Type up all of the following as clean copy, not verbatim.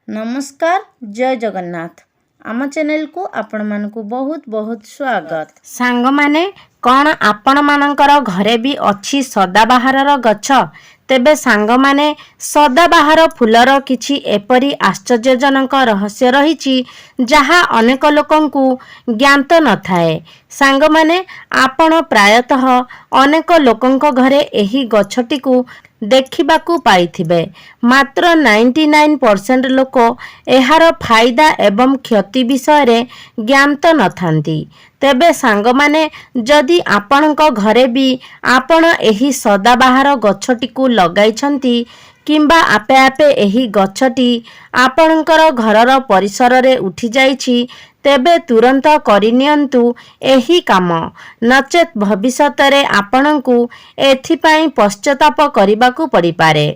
नमस्कार जय जगन्नाथ आम चैनल को आपण मानकु बहुत बहुत स्वागत। सांग माने कौन आपण मानकर घरे भी अच्छी सदाबाहार गछ तेबे सांग माने सदाबाहार फूलर किछि एपरी आश्चर्यजनक रहस्य रहिछि जहा अनेक लोकंकु ज्ञात न थाए। सांग माने आपण प्रायतः अनेक लोकंक घरे एही गछटिकु देखिबाकू पाइथिबे मात्र 99% लोक एहार फायदा एवं क्षति विषय ज्ञात नथांती। तेबे सांग माने जदि आपणक घरे भी आपण एही सदाबाहार गछटिकु लगाइछंती किंबा आपे आपे एही गछटी आपणकर घरर परिसर रे उठी जाइछि तेबे तुरंत करिनियंतु एही काम नचेत भविष्यत रे आपणकु एथिपाई पश्चाताप करिबाकू पड़ी पारे।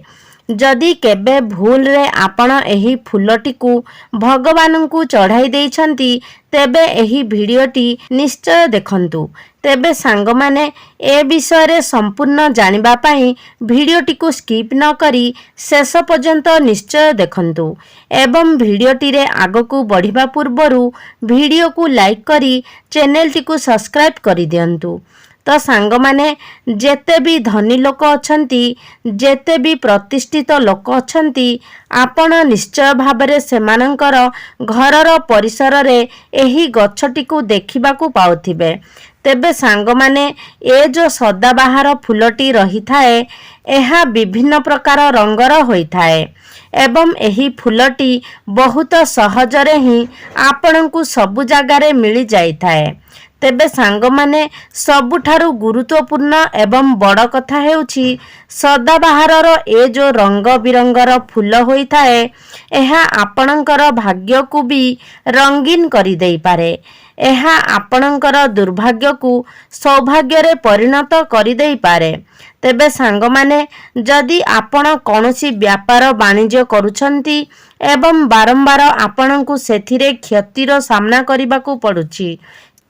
जदि केबे भूल रे आपण एही फूलटिकु भगवानंकु चढ़ाई देइछंती तेबे एही भिडियोटी निश्चय देखंतु। तेबे सांग माने ए विषय रे संपूर्ण जानिबा पाई भिडियोटिकु स्किप न करी शेष पर्यंत निश्चय देखंतु एवं भिडियोटी रे आगकू बढ़िबा पूर्वरु भिडियो को लाइक करी चैनल टिकु सब्सक्राइब करी दियंतु। तो सांग माने जेते भी धनी लोक अछंती जेते भी प्रतिष्ठित लोक अछंती आपण निश्चय भाबरे सेमानंकर घरर परिसर रे एही गछटिकु देखिबाकू पाउथिबे। तेबे सांग माने ए जो सदाबाहार फूलटी रही थाए एहा विभिन्न प्रकार रंगर होई थाए एवं एही फूलटी बहुत सहजरे ही आपणंकु सबु जगारे मिली जाई थाए। तेबे सांग माने सबुठारु गुरुत्वपूर्ण एवं बड़ कथा हेउछि सदाबाहारर ए जो रंग बिरंगर फूल होई थाए एहा आपणंकर भाग्य को भी रंगीन करि देई पारे। एहा आपणंकर दुर्भाग्य को सौभाग्य रे परिणत करि देई पारे। तेबे सांग माने जदि आपण कोनोसी व्यापार वाणिज्य करूछंती एवं बारंबार आपणंकु सेथिरे क्षतिर सामना करिबाकू पडुछि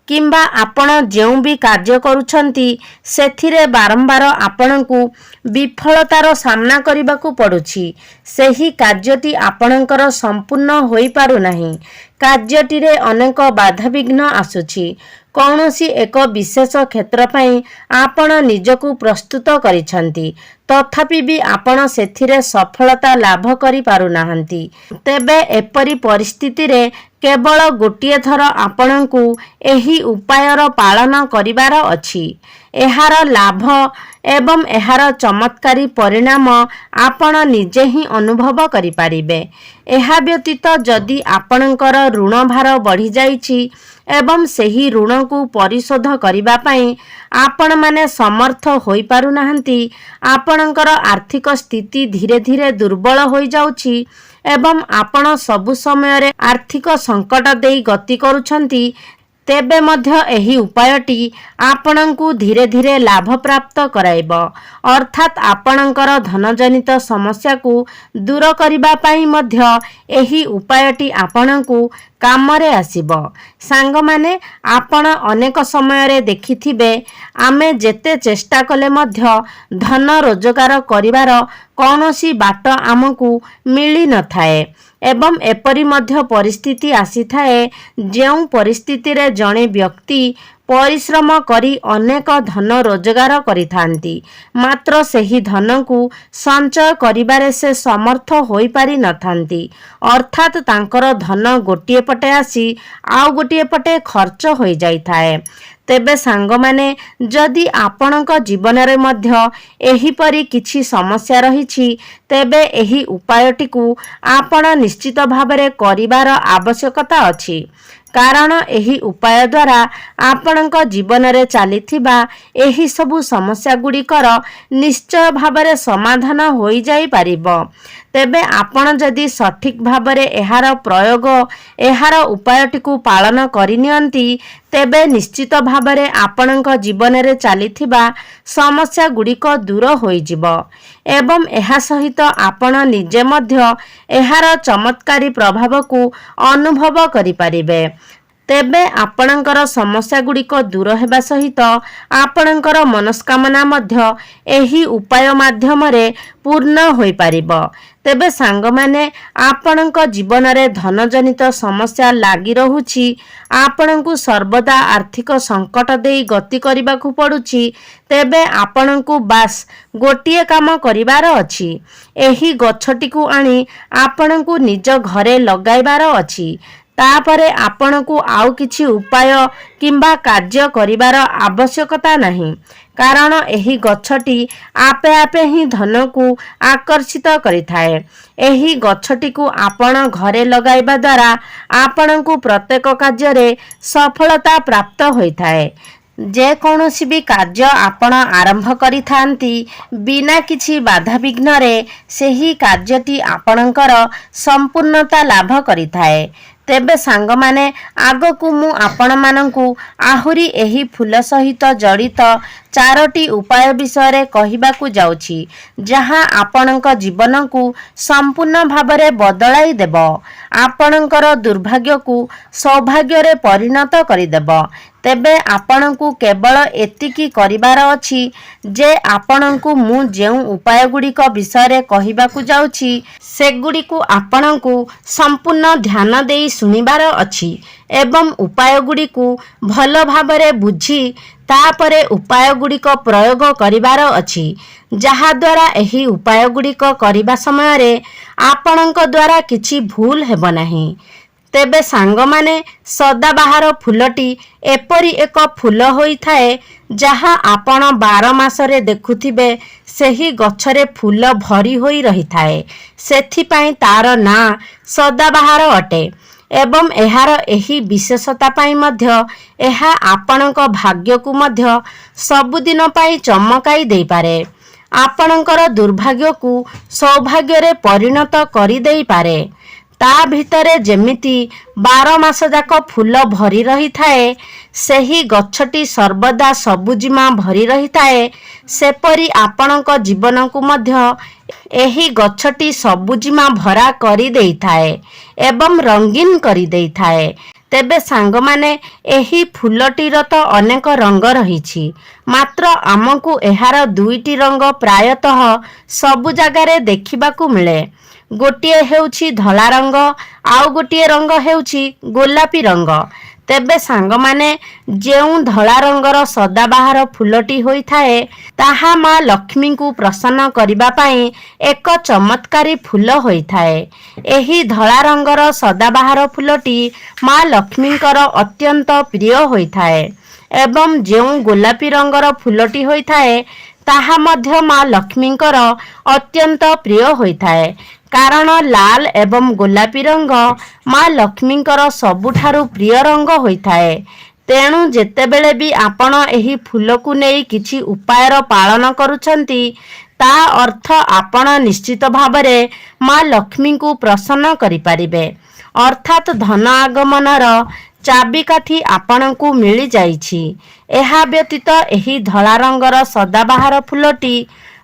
किंबा आपण जेउ भी कार्य करूछंती सेथिरे बारंबार आपणंकु विफलतार सामना करिबाकू पडुछि सेही कार्यटी आपणंकर संपूर्ण होई पारु नाही। कार्यटी रे अनेक बाधा विघ्न आसुछि कौनसी एक विशेष क्षेत्र पई आपण निजकू प्रस्तुत करिछंती तथापि भी आपण सेथिरे सफलता लाभ करि पारु नाहंती। तेबे एपरी परिस्थिति रे केवल गोटिए थर आपणंकु एही उपायर पालन करिवार अछि। एहार लाभ एवं एहार चमत्कारी परिणाम आपण निजे ही अनुभव करि पारिबे। एहा व्यतीत जदि आपणकर ऋण भार बढ़ी जाइछि एवं सेही ऋण को परिशोध करिबा पई आपण माने समर्थ होई पारु नाहंती आपणकर आर्थिक स्थिति धीरे धीरे दुर्बल होई जाउछि एवं आपण सबु समय रे आर्थिक संकट देई गति करूछंती तेबे मध्य एही उपायटी आपणंकु धीरे धीरे लाभ प्राप्त कराइब अर्थात आपणंकर धनजनित समस्या को दूर करिबा पाई मध्य एही उपायटी आपणंकु कामरे आसीबो। सांग माने आपण अनेक समय रे देखिथिबे आमे जेते चेष्टा कले मध्य धन रोजगार करिवार कौनसी बाट आमकू मिली न थाए एवं एपरी मध्य परिस्थिति आसी थाए जेउ परिस्थिति रे जणे व्यक्ति परिश्रम करी अनेक धन रोजगार करिथांती मात्र सेही धन को संचय करिबारे से समर्थ होई पारि नथांती अर्थात तांकर धन गोटिए पटे आसी आउ गोटिए पटे खर्च होई जाई थाए। तेबे सांग माने जदि आपणक जीवन रे मध्य एही परी किछि समस्या रहिछि तेबे एही उपायटिकु आपण निश्चित भाबरे करिवार आवश्यकता अछि कारण एही उपाय द्वारा आपणक जीवन रे चलीथिबा एही सबु समस्या गुड़िकर निश्चय भाबरे समाधान होई जाई पारिबो। तेबे आपण जदि सठिक भाबरे एहार प्रयोग एहार उपायटिकु पालन करिनियंती तेबे निश्चित भाबरे आपणक जीवन रे चलीथिबा समस्या गुड़िक दूर होई जिवो एवं एहा सहित आपण निजे मध्य एहार चमत्कारी प्रभाव को अनुभव करि पारिबे। ତେବେ ଆପଣଙ୍କର ସମସ୍ୟା ଗୁଡ଼ିକ ଦୂର ହେବା ସହିତ ଆପଣଙ୍କର ମନସ୍କାମନା ମଧ୍ୟ ଏହି ଉପାୟ ମାଧ୍ୟମରେ ପୂର୍ଣ୍ଣ ହୋଇପାରିବ। ତେବେ ସାଙ୍ଗମାନେ, ଆପଣଙ୍କ ଜୀବନରେ ଧନଜନିତ ସମସ୍ୟା ଲାଗି ରହୁଛି, ଆପଣଙ୍କୁ ସର୍ବଦା ଆର୍ଥିକ ସଙ୍କଟ ଦେଇ ଗତି କରିବାକୁ ପଡ଼ୁଛି, ତେବେ ଆପଣଙ୍କୁ ବାସ୍ ଗୋଟିଏ କାମ କରିବାର ଅଛି। ଏହି ଗଛଟିକୁ ଆଣି ଆପଣଙ୍କୁ ନିଜ ଘରେ ଲଗାଇବାର ଅଛି। ତାପରେ ଆପଣଙ୍କୁ ଆଉ କିଛି ଉପାୟ କିମ୍ବା କାର୍ଯ୍ୟ କରିବାର ଆବଶ୍ୟକତା ନାହିଁ, କାରଣ ଏହି ଗଛଟି ଆପେ ଆପେ ହିଁ ଧନକୁ ଆକର୍ଷିତ କରିଥାଏ। ଏହି ଗଛଟିକୁ ଆପଣ ଘରେ ଲଗାଇବା ଦ୍ୱାରା ଆପଣଙ୍କୁ ପ୍ରତ୍ୟେକ କାର୍ଯ୍ୟରେ ସଫଳତା ପ୍ରାପ୍ତ ହୋଇଥାଏ। ଯେକୌଣସି ବି କାର୍ଯ୍ୟ ଆପଣ ଆରମ୍ଭ କରିଥାନ୍ତି, ବିନା କିଛି ବାଧାବିଘ୍ନରେ ସେହି କାର୍ଯ୍ୟଟି ଆପଣଙ୍କର ସମ୍ପୂର୍ଣ୍ଣତା ଲାଭ କରିଥାଏ। ତେବେ ସାଙ୍ଗମାନେ, ଆଗକୁ ମୁଁ ଆପଣମାନଙ୍କୁ ଆହୁରି ଏହି ଫୁଲ ସହିତ ଜଡ଼ିତ 4ଟି ଉପାୟ ବିଷୟରେ କହିବାକୁ ଯାଉଛି, ଯାହା ଆପଣଙ୍କ ଜୀବନକୁ ସମ୍ପୂର୍ଣ୍ଣ ଭାବରେ ବଦଳାଇ ଦେବ, ଆପଣଙ୍କର ଦୁର୍ଭାଗ୍ୟକୁ ସୌଭାଗ୍ୟରେ ପରିଣତ କରିଦେବ। ତେବେ ଆପଣଙ୍କୁ କେବଳ ଏତିକି କରିବାର ଅଛି ଯେ ଆପଣଙ୍କୁ ମୁଁ ଯେଉଁ ଉପାୟଗୁଡ଼ିକ ବିଷୟରେ କହିବାକୁ ଯାଉଛି, ସେଗୁଡ଼ିକୁ ଆପଣଙ୍କୁ ସମ୍ପୂର୍ଣ୍ଣ ଧ୍ୟାନ ଦେଇ ଶୁଣିବାର ଅଛି ଏବଂ ଉପାୟଗୁଡ଼ିକୁ ଭଲ ଭାବରେ ବୁଝି ତାପରେ ଉପାୟଗୁଡ଼ିକ ପ୍ରୟୋଗ କରିବାର ଅଛି, ଯାହାଦ୍ୱାରା ଏହି ଉପାୟଗୁଡ଼ିକ କରିବା ସମୟରେ ଆପଣଙ୍କ ଦ୍ୱାରା କିଛି ଭୁଲ ହେବ ନାହିଁ। ତେବେ ସାଙ୍ଗମାନେ, ସଦାବାହାର ଫୁଲଟି ଏପରି ଏକ ଫୁଲ ହୋଇଥାଏ, ଯାହା ଆପଣ 12 ମାସରେ ଦେଖୁଥିବେ ସେହି ଗଛରେ ଫୁଲ ଭରି ହୋଇ ରହିଥାଏ। ସେଥିପାଇଁ ତାର ନାଁ ସଦାବାହାର ଅଟେ ଏବଂ ଏହାର ଏହି ବିଶେଷତା ପାଇଁ ମଧ୍ୟ ଏହା ଆପଣଙ୍କ ଭାଗ୍ୟକୁ ମଧ୍ୟ ସବୁଦିନ ପାଇଁ ଚମକାଇ ଦେଇପାରେ, ଆପଣଙ୍କର ଦୁର୍ଭାଗ୍ୟକୁ ସୌଭାଗ୍ୟରେ ପରିଣତ କରିଦେଇପାରେ। ତା ଭିତରେ ଯେମିତି 12 ମାସ ଯାକ ଫୁଲ ଭରି ରହିଥାଏ, ସେହି ଗଛଟି ସର୍ବଦା ସବୁଜିମା ଭରି ରହିଥାଏ, ସେପରି ଆପଣଙ୍କ ଜୀବନକୁ ମଧ୍ୟ ଏହି ଗଛଟି ସବୁଜିମା ଭରା କରିଦେଇଥାଏ ଏବଂ ରଙ୍ଗୀନ କରିଦେଇଥାଏ। ତେବେ ସାଙ୍ଗମାନେ, ଏହି ଫୁଲଟିର ତ ଅନେକ ରଙ୍ଗ ରହିଛି, ମାତ୍ର ଆମକୁ ଏହାର 2ଟି ରଙ୍ଗ ପ୍ରାୟତଃ ସବୁ ଜାଗାରେ ଦେଖିବାକୁ ମିଳେ। ଗୋଟିଏ ହେଉଛି ଧଳା ରଙ୍ଗ, ଆଉ ଗୋଟିଏ ରଙ୍ଗ ହେଉଛି ଗୋଲାପୀ ରଙ୍ଗ। ତେବେ ସାଙ୍ଗମାନେ, ଯେଉଁ ଧଳା ରଙ୍ଗର ସଦାବାହାର ଫୁଲଟି ହୋଇଥାଏ, ତାହା ମା ଲକ୍ଷ୍ମୀଙ୍କୁ ପ୍ରସନ୍ନ କରିବା ପାଇଁ ଏକ ଚମତ୍କାରୀ ଫୁଲ ହୋଇଥାଏ। ଏହି ଧଳା ରଙ୍ଗର ସଦାବାହାର ଫୁଲଟି ମା ଲକ୍ଷ୍ମୀଙ୍କର ଅତ୍ୟନ୍ତ ପ୍ରିୟ ହୋଇଥାଏ ଏବଂ ଯେଉଁ ଗୋଲାପୀ ରଙ୍ଗର ଫୁଲଟି ହୋଇଥାଏ, ତାହା ମଧ୍ୟ ମା ଲକ୍ଷ୍ମୀଙ୍କର ଅତ୍ୟନ୍ତ ପ୍ରିୟ ହୋଇଥାଏ, କାରଣ ଲାଲ ଏବଂ ଗୋଲାପୀ ରଙ୍ଗ ମା ଲକ୍ଷ୍ମୀଙ୍କର ସବୁଠାରୁ ପ୍ରିୟ ରଙ୍ଗ ହୋଇଥାଏ। ତେଣୁ ଯେତେବେଳେ ବି ଆପଣ ଏହି ଫୁଲକୁ ନେଇ କିଛି ଉପାୟର ପାଳନ କରୁଛନ୍ତି, ତା ଅର୍ଥ ଆପଣ ନିଶ୍ଚିତ ଭାବରେ ମା ଲକ୍ଷ୍ମୀଙ୍କୁ ପ୍ରସନ୍ନ କରିପାରିବେ, ଅର୍ଥାତ୍ ଧନ ଆଗମନର ଚାବିକାଠି ଆପଣଙ୍କୁ ମିଳିଯାଇଛି। ଏହା ବ୍ୟତୀତ ଏହି ଧଳା ରଙ୍ଗର ସଦାବାହାର ଫୁଲଟି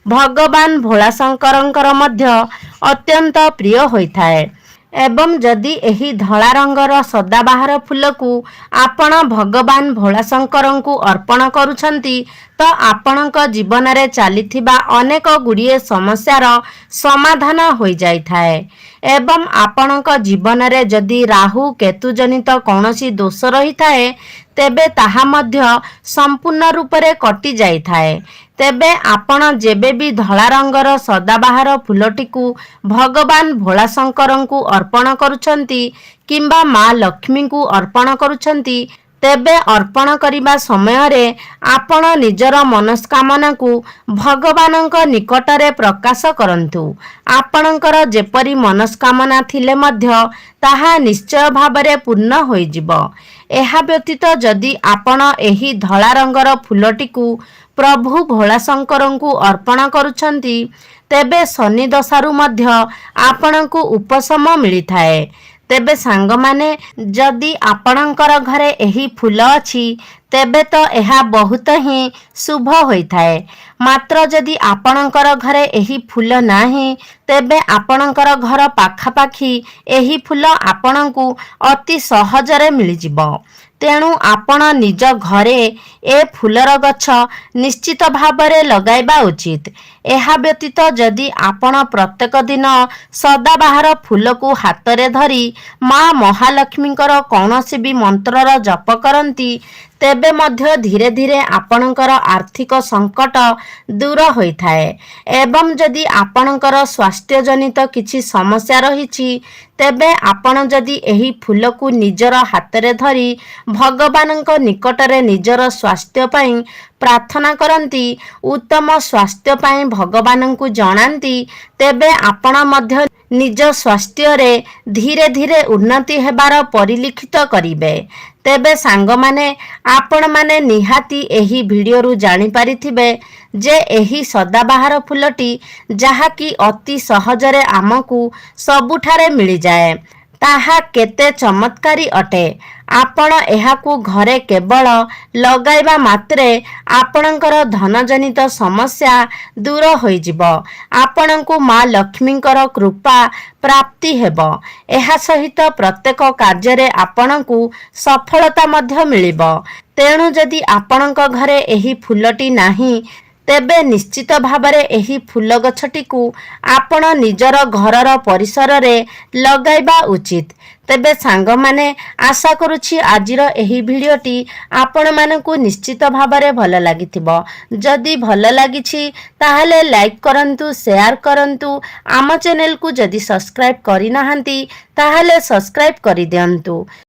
ଭଗବାନ ଭୋଳାଶଙ୍କରଙ୍କର ମଧ୍ୟ ଅତ୍ୟନ୍ତ ପ୍ରିୟ ହୋଇଥାଏ ଏବଂ ଯଦି ଏହି ଧଳା ରଙ୍ଗର ସଦାବାହାର ଫୁଲକୁ ଆପଣ ଭଗବାନ ଭୋଳାଶଙ୍କରଙ୍କୁ ଅର୍ପଣ କରୁଛନ୍ତି, ତ ଆପଣଙ୍କ ଜୀବନରେ ଚାଲିଥିବା ଅନେକ ଗୁଡ଼ିଏ ସମସ୍ୟାର ସମାଧାନ ହୋଇଯାଇଥାଏ ଏବଂ ଆପଣଙ୍କ ଜୀବନରେ ଯଦି ରାହୁ କେତୁ ଜନିତ କୌଣସି ଦୋଷ ରହିଥାଏ, ତେବେ ତାହା ମଧ୍ୟ ସମ୍ପୂର୍ଣ୍ଣ ରୂପରେ କଟି ଯାଇଥାଏ। ତେବେ ଆପଣ ଯେବେ ବି ଧଳା ରଙ୍ଗର ସଦାବାହାର ଫୁଲଟିକୁ ଭଗବାନ ଭୋଳାଶଙ୍କରଙ୍କୁ ଅର୍ପଣ କରୁଛନ୍ତି କିମ୍ବା ମା ଲକ୍ଷ୍ମୀଙ୍କୁ ଅର୍ପଣ କରୁଛନ୍ତି, ତେବେ ଅର୍ପଣ କରିବା ସମୟରେ ଆପଣ ନିଜର ମନସ୍କାମନାକୁ ଭଗବାନଙ୍କ ନିକଟରେ ପ୍ରକାଶ କରନ୍ତୁ। ଆପଣଙ୍କର ଯେପରି ମନସ୍କାମନା ଥିଲେ ମଧ୍ୟ ତାହା ନିଶ୍ଚୟ ଭାବରେ ପୂର୍ଣ୍ଣ ହୋଇଯିବ। ଏହା ବ୍ୟତୀତ ଯଦି ଆପଣ ଏହି ଧଳା ରଙ୍ଗର ଫୁଲଟିକୁ ପ୍ରଭୁ ଭୋଳାଶଙ୍କରଙ୍କୁ ଅର୍ପଣ କରୁଛନ୍ତି, ତେବେ ଶନି ଦଶାରୁ ମଧ୍ୟ ଆପଣଙ୍କୁ ଉପଶମ ମିଳିଥାଏ। ତେବେ ସାଙ୍ଗମାନେ, ଯଦି ଆପଣଙ୍କର ଘରେ ଏହି ଫୁଲ ଅଛି, ତେବେ ତ ଏହା ବହୁତ ହିଁ ଶୁଭ ହୋଇଥାଏ। ମାତ୍ର ଯଦି ଆପଣଙ୍କର ଘରେ ଏହି ଫୁଲ ନାହିଁ, ତେବେ ଆପଣଙ୍କର ଘର ପାଖାପାଖି ଏହି ଫୁଲ ଆପଣଙ୍କୁ ଅତି ସହଜରେ ମିଳିଯିବ। ତେଣୁ ଆପଣ ନିଜ ଘରେ ଏ ଫୁଲର ଗଛ ନିଶ୍ଚିତ ଭାବରେ ଲଗାଇବା ଉଚିତ। ଏହା ବ୍ୟତୀତ ଯଦି ଆପଣ ପ୍ରତ୍ୟେକ ଦିନ ସଦାବାହାର ଫୁଲକୁ ହାତରେ ଧରି ମା ମହାଲକ୍ଷ୍ମୀଙ୍କର କୌଣସି ବି ମନ୍ତ୍ରର ଜପ କରନ୍ତି, ତେବେ ମଧ୍ୟ ଧୀରେ ଧୀରେ ଆପଣଙ୍କର ଆର୍ଥିକ ସଙ୍କଟ ଦୂର ହୋଇଥାଏ। ଏବଂ ଯଦି ଆପଣଙ୍କର ସ୍ୱାସ୍ଥ୍ୟଜନିତ କିଛି ସମସ୍ୟା ରହିଛି, ତେବେ ଆପଣ ଯଦି ଏହି ଫୁଲକୁ ନିଜର ହାତରେ ଧରି ଭଗବାନଙ୍କ ନିକଟରେ ନିଜର ସ୍ୱାସ୍ଥ୍ୟ ପାଇଁ ପ୍ରାର୍ଥନା କରନ୍ତି, ଉତ୍ତମ ସ୍ୱାସ୍ଥ୍ୟ ପାଇଁ ଭଗବାନଙ୍କୁ ଜଣାନ୍ତି, ତେବେ ଆପଣ ମଧ୍ୟ ନିଜ ସ୍ୱାସ୍ଥ୍ୟରେ ଧୀରେ ଧୀରେ ଉନ୍ନତି ହେବାର ପରିଲକ୍ଷିତ କରିବେ। ତେବେ ସାଙ୍ଗମାନେ, ଆପଣମାନେ ନିହାତି ଏହି ଭିଡ଼ିଓରୁ ଜାଣିପାରିଥିବେ ଯେ ଏହି ସଦାବାହାର ଫୁଲଟି ଯାହାକି ଅତି ସହଜରେ ଆମକୁ ସବୁଠାରେ ମିଳିଯାଏ, ତାହା କେତେ ଚମତ୍କାରୀ ଅଟେ। ଆପଣ ଏହାକୁ ଘରେ କେବଳ ଲଗାଇବା ମାତ୍ରେ ଆପଣଙ୍କର ଧନଜନିତ ସମସ୍ୟା ଦୂର ହୋଇଯିବ। ଆପଣଙ୍କୁ ମା ଲକ୍ଷ୍ମୀଙ୍କର କୃପା ପ୍ରାପ୍ତି ହେବ। ଏହା ସହିତ ପ୍ରତ୍ୟେକ କାର୍ଯ୍ୟରେ ଆପଣଙ୍କୁ ସଫଳତା ମଧ୍ୟ ମିଳିବ। ତେଣୁ ଯଦି ଆପଣଙ୍କ ଘରେ ଏହି ଫୁଲଟି ନାହିଁ, ତେବେ ନିଶ୍ଚିତ ଭାବରେ ଏହି ଫୁଲ ଗଛଟିକୁ ଆପଣ ନିଜର ଘରର ପରିସରରେ ଲଗାଇବା ଉଚିତ। ତେବେ ସାଙ୍ଗମାନେ, ଆଶା କରୁଛି ଆଜିର ଏହି ଭିଡ଼ିଓଟି ଆପଣମାନଙ୍କୁ ନିଶ୍ଚିତ ଭାବରେ ଭଲ ଲାଗିଥିବ। ଯଦି ଭଲ ଲାଗିଛି ତାହେଲେ ଲାଇକ୍ କରନ୍ତୁ, ସେୟାର କରନ୍ତୁ। ଆମ ଚ୍ୟାନେଲକୁ ଯଦି ସବସ୍କ୍ରାଇବ୍ କରିନାହାନ୍ତି ତାହେଲେ ସବସ୍କ୍ରାଇବ୍ କରିଦିଅନ୍ତୁ।